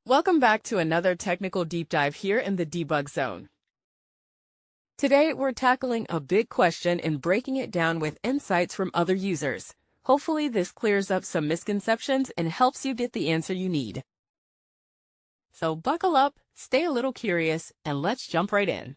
Welcome back to another technical deep dive here in the debug zone. Today, we're tackling a big question and breaking it down with insights from other users. Hopefully, this clears up some misconceptions and helps you get the answer you need. So buckle up, stay a little curious, and let's jump right in.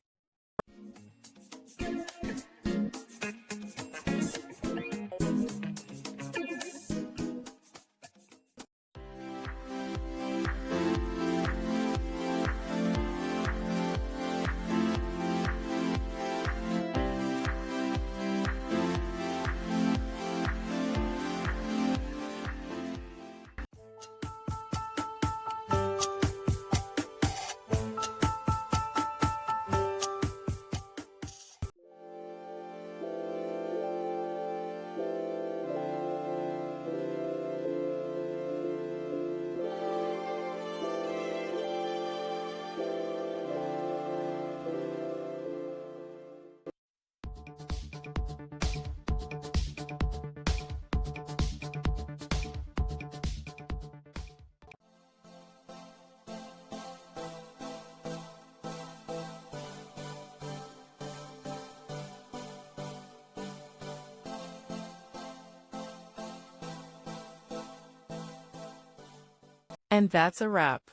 And that's a wrap.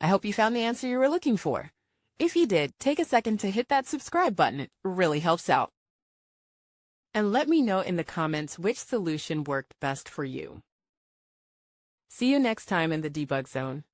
I hope you found the answer you were looking for. If you did, take a second to hit that subscribe button. It really helps out. And let me know in the comments which solution worked best for you. See you next time in the debug zone.